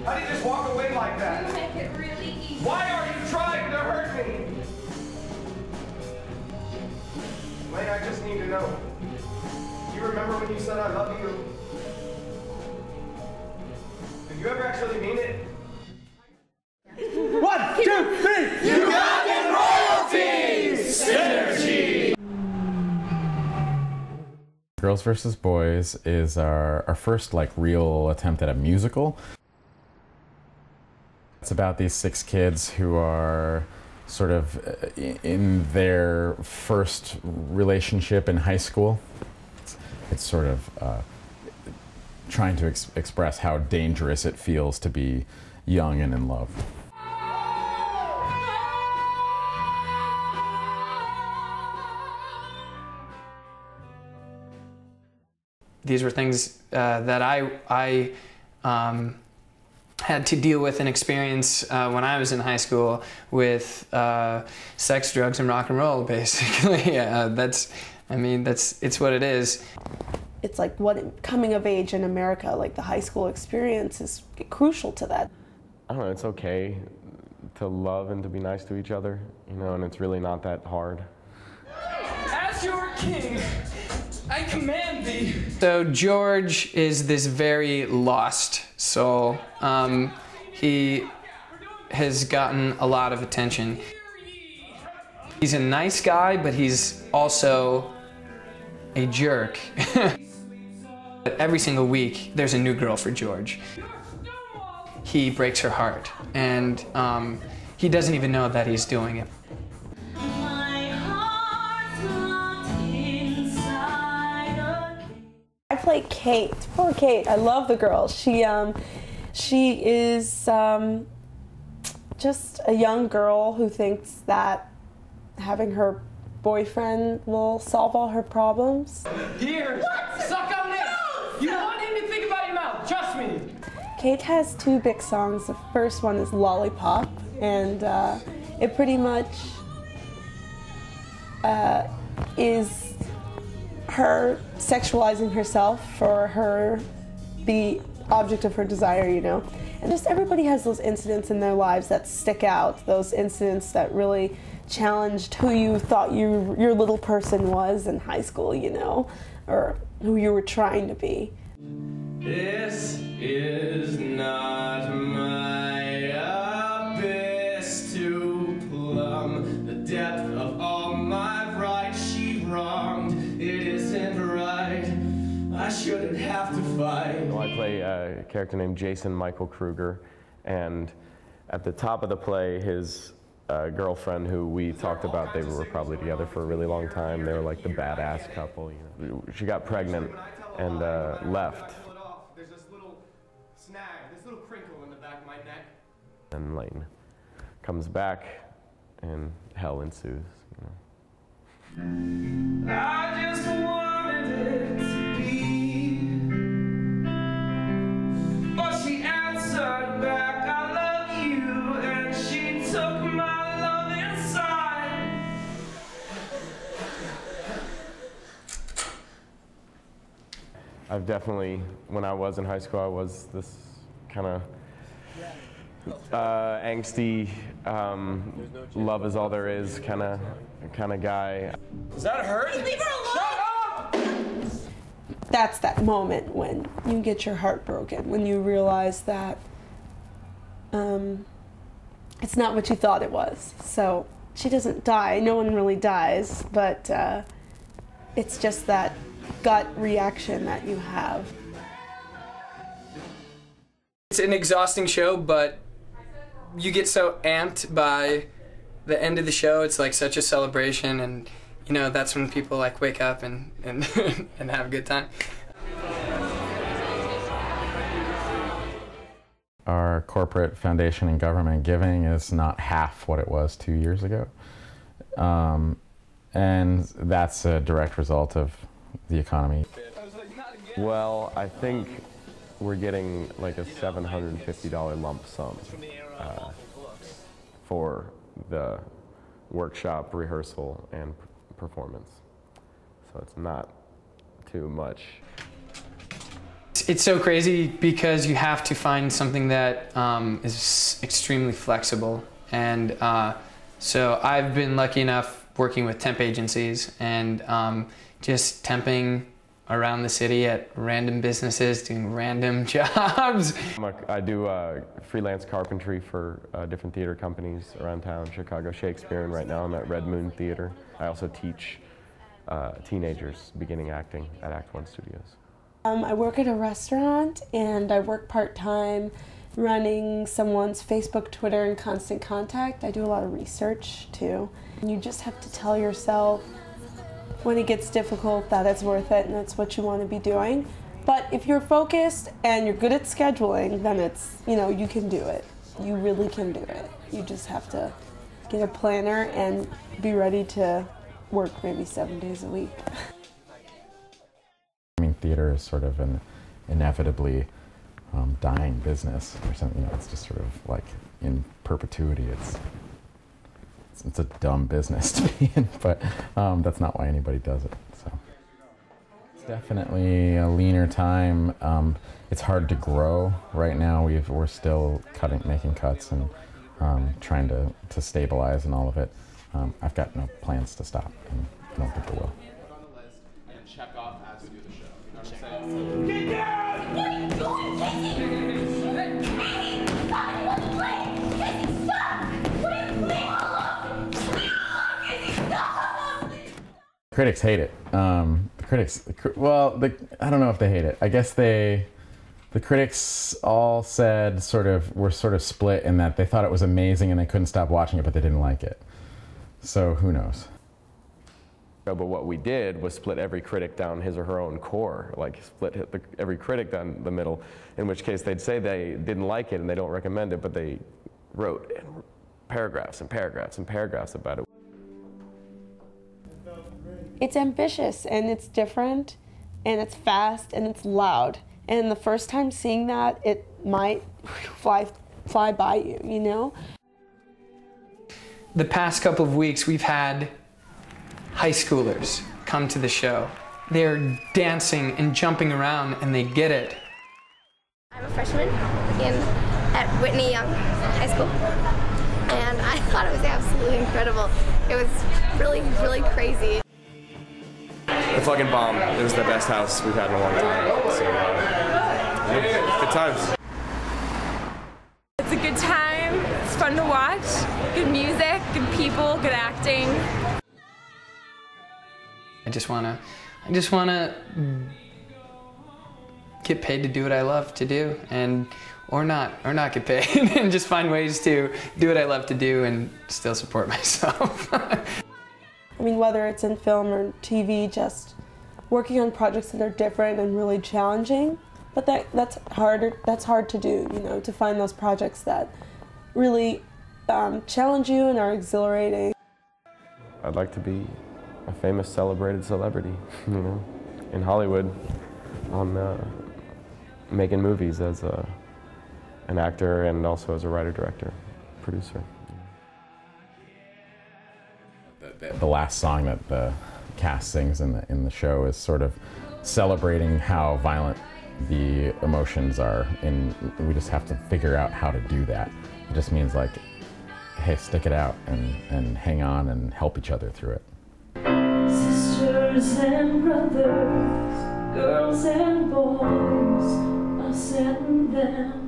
How do you just walk away like that? You make it really easy. Why are you trying to hurt me? Lane, I just need to know. Do you remember when you said I love you? Did you ever actually mean it? 1, 2, 3! You got it, royalty! Synergy! Girls vs. Boys is our first like real attempt at a musical. It's about these 6 kids who are sort of in their first relationship in high school. It's sort of trying to express how dangerous it feels to be young and in love. These were things that I had to deal with and experience when I was in high school with sex, drugs, and rock and roll, basically. It's what it is. It's like what coming of age in America, like the high school experience is crucial to that. I don't know, it's okay to love and to be nice to each other, you know, and it's really not that hard. As your king, I command thee. So George is this very lost soul. He has gotten a lot of attention. He's a nice guy, but he's also a jerk. Every single week, there's a new girl for George. He breaks her heart, and he doesn't even know that he's doing it. I play Kate. Poor Kate. I love the girl. She is just a young girl who thinks that having her boyfriend will solve all her problems. Here, suck on this. You want him to think about your mouth. Trust me. Kate has 2 big songs. The first one is Lollipop, and it pretty much is her sexualizing herself for her, the object of her desire, you know. And just everybody has those incidents in their lives that stick out, those incidents that really challenged who you thought your little person was in high school, you know, or who you were trying to be. This is not my abyss to plumb the depth of all my rights she wronged. It isn't right. I shouldn't have to fight. Well, I play a character named Jason Michael Kruger, and at the top of the play, his girlfriend, who we talked about, they were probably together for a really long time. They were like the badass couple, you know. She got pregnant and left. There's this little snag, this little crinkle in the back of my neck. And Lane comes back, and hell ensues, you know. I just wanted it to be, but she answered back, I love you, and she took my love inside. I've definitely, when I was in high school, I was this kind of angsty, love is all there is kind of guy. Does that hurt? Leave her alone! Shut up! That's that moment when you get your heart broken, when you realize that it's not what you thought it was. So she doesn't die, no one really dies, but it's just that gut reaction that you have. It's an exhausting show, but you get so amped by the end of the show. It's like such a celebration, and you know, that's when people like wake up and and have a good time. Our corporate foundation and government giving is not half what it was 2 years ago. And that's a direct result of the economy. Well, I think we're getting like a $750 lump sum for the workshop, rehearsal, and performance. So it's not too much. It's so crazy because you have to find something that is extremely flexible. And so I've been lucky enough working with temp agencies and just temping around the city at random businesses, doing random jobs. I do freelance carpentry for different theater companies around town, Chicago Shakespeare, and right now I'm at Red Moon Theater. I also teach teenagers beginning acting at Act One Studios. I work at a restaurant and I work part-time running someone's Facebook, Twitter, and Constant Contact. I do a lot of research too. And you just have to tell yourself when it gets difficult that it's worth it and that's what you want to be doing. But if you're focused and you're good at scheduling, then it's, you know, you can do it. You really can do it. You just have to get a planner and be ready to work maybe 7 days a week. I mean, theater is sort of an inevitably dying business or something. You know, it's just sort of like in perpetuity. It's a dumb business to be in, but that's not why anybody does it. So it's definitely a leaner time. It's hard to grow right now. We're still making cuts and trying to stabilize and all of it. I've got no plans to stop, and I don't think I will. And check off as you do the show. You know what I'm saying? Get down! What are you doing, Casey? Hey! Stop! What are you doing? Casey, stop! What are you doing? Critics hate it. I don't know if they hate it. I guess the critics all said were sort of split in that they thought it was amazing and they couldn't stop watching it, but they didn't like it. So who knows? But what we did was split every critic down his or her own core, like split every critic down the middle, in which case they'd say they didn't like it and they don't recommend it, but they wrote paragraphs and paragraphs and paragraphs about it. It's ambitious and it's different and it's fast and it's loud. And the first time seeing that, it might fly by you, you know? The past couple of weeks, we've had high schoolers come to the show. They're dancing and jumping around and they get it. I'm a freshman at Whitney Young High School. And I thought it was absolutely incredible. It was really, really crazy. The fucking bomb. It was the best house we've had in a long time. So, yeah, good times. It's a good time. It's fun to watch. Good music, good people, good acting. I just wanna get paid to do what I love to do, or not get paid, and just find ways to do what I love to do and still support myself. I mean, whether it's in film or TV, just working on projects that are different and really challenging, but that's hard to do, you know, to find those projects that really challenge you and are exhilarating. I'd like to be a famous, celebrated celebrity, you know, in Hollywood, on making movies as an actor and also as a writer, director, producer. The last song that the cast sings in the show is sort of celebrating how violent the emotions are, and we just have to figure out how to do that. It just means like, hey, stick it out and hang on and help each other through it. Sisters and brothers, girls and boys, us and them.